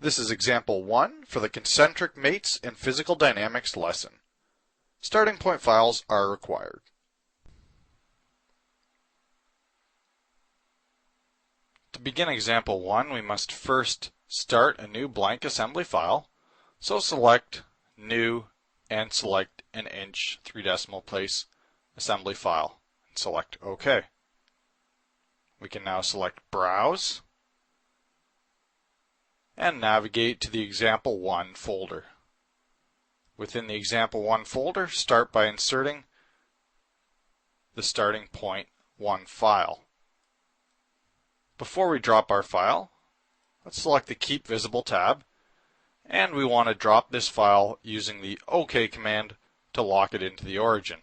This is example 1 for the concentric mates in physical dynamics lesson. Starting point files are required. To begin example 1, we must first start a new blank assembly file. So select New and select an inch 3 decimal place assembly file and select OK. We can now select Browse and navigate to the example 1 folder. Within the example 1 folder, start by inserting the starting point 1 file. Before we drop our file, let's select the Keep Visible tab, and we want to drop this file using the OK command to lock it into the origin.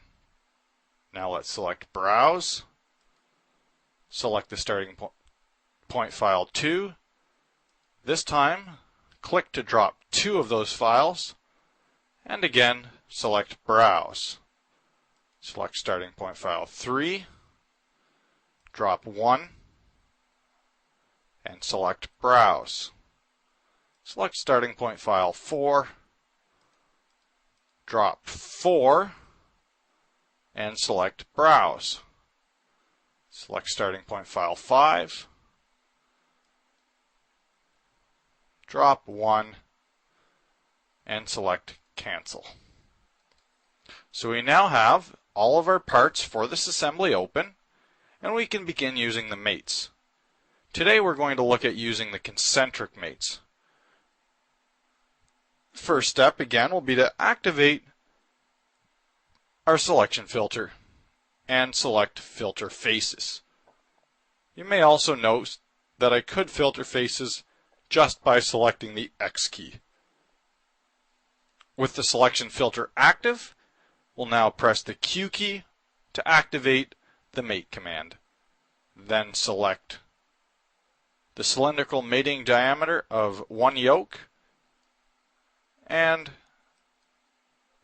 Now let's select Browse, select the starting point file 2. This time, click to drop 2 of those files, and again, select Browse. Select starting point file 3, drop 1, and select Browse. Select starting point file 4, drop 4, and select Browse. Select starting point file 5, drop 1, and select Cancel. So we now have all of our parts for this assembly open, and we can begin using the mates. Today we're going to look at using the concentric mates. First step again will be to activate our selection filter and select Filter Faces. You may also note that I could filter faces just by selecting the X key. With the selection filter active, we'll now press the Q key to activate the mate command. Then select the cylindrical mating diameter of 1 yoke and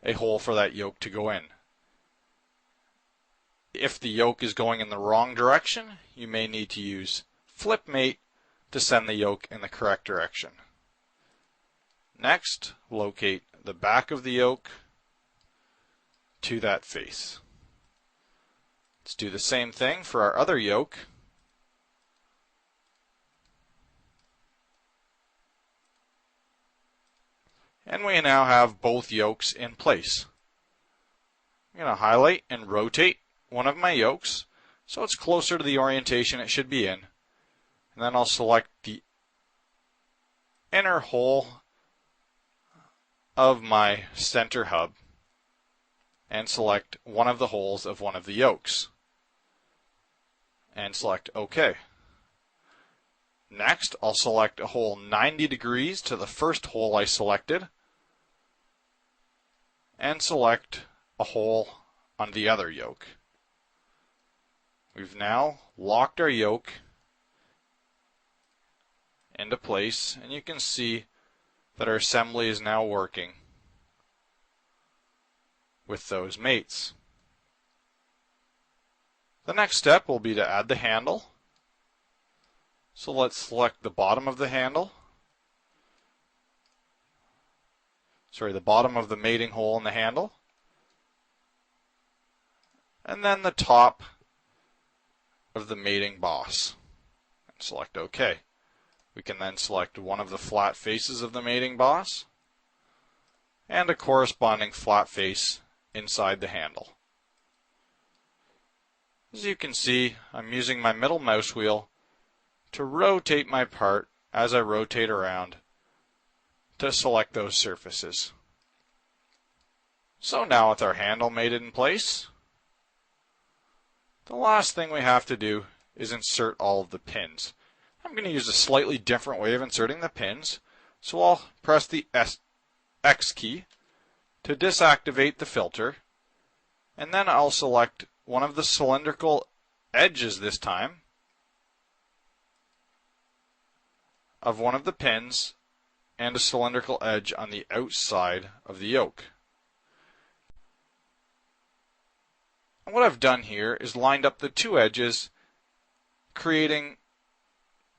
a hole for that yoke to go in. If the yoke is going in the wrong direction, you may need to use Flip Mate to send the yoke in the correct direction. Next, locate the back of the yoke to that face. Let's do the same thing for our other yoke. And we now have both yokes in place. I'm going to highlight and rotate one of my yokes so it's closer to the orientation it should be in. And then I'll select the inner hole of my center hub and select one of the holes of one of the yokes and select OK. Next, I'll select a hole 90 degrees to the first hole I selected and select a hole on the other yoke. We've now locked our yoke into place, and you can see that our assembly is now working with those mates. The next step will be to add the handle. So let's select the bottom of the handle. The bottom of the mating hole in the handle. And then the top of the mating boss. And select OK. We can then select one of the flat faces of the mating boss and a corresponding flat face inside the handle. As you can see, I'm using my middle mouse wheel to rotate my part as I rotate around to select those surfaces. So now with our handle mated in place, the last thing we have to do is insert all of the pins. I'm going to use a slightly different way of inserting the pins, so I'll press the X key to disactivate the filter, and then I'll select one of the cylindrical edges this time of one of the pins and a cylindrical edge on the outside of the yoke. And what I've done here is lined up the 2 edges, creating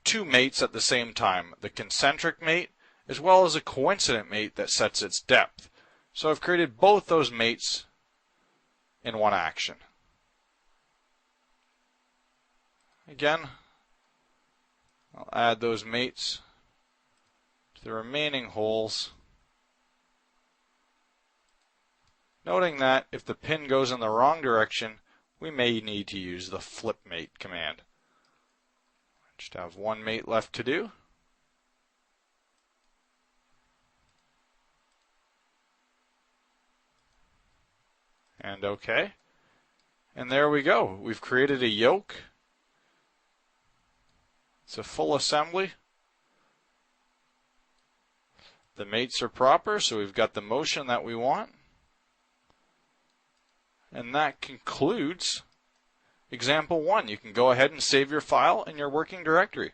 2 mates at the same time, the concentric mate as well as a coincident mate that sets its depth. So I've created both those mates in one action. Again, I'll add those mates to the remaining holes, noting that if the pin goes in the wrong direction, we may need to use the flip mate command. Just have one mate left to do. And OK. And there we go. We've created a yoke. It's a full assembly. The mates are proper, so we've got the motion that we want. And that concludes example 1. You can go ahead and save your file in your working directory.